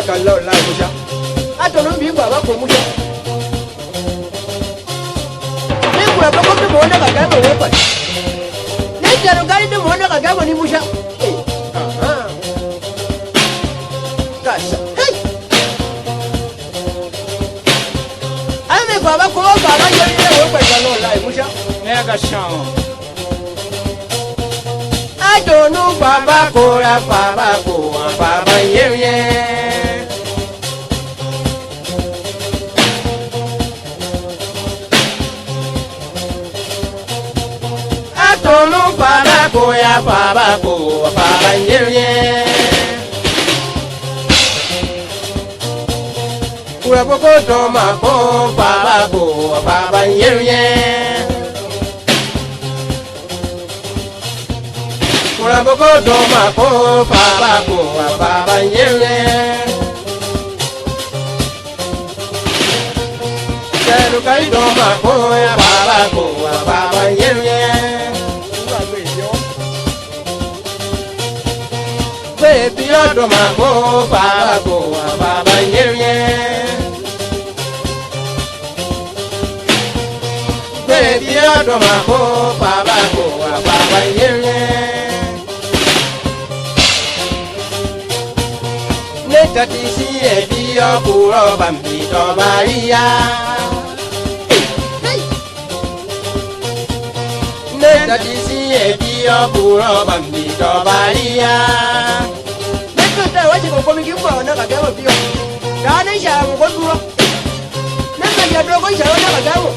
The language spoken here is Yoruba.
Kalau lah muda, atau lebih bawa kau muda. Ni gua bawa tu mana kagak mau lepas. Ni jalan kali tu mana kagak mau ni muda. Kasa, hey. Ame bawa kau bawa jadi ni lepas kalau lah muda. Ni agak syam. Atau nu bawa baba ye. Tolu para koya para ko para yeye Kura boko toma ko para yeye Kura boko toma ko para yeye Kero kai toma ko para yeye Baby, you're the man, go, Baba, yeah. Baby, you're the man, go, Baba, yeah. Neta tisi ebi okuro bambi to Maria. Neta tisi ebi okuro bambi to Maria. Neta waje ko komi kimba na kagawa biyo. Dane sha ko duro. Neta ya dogo sha na kagawa.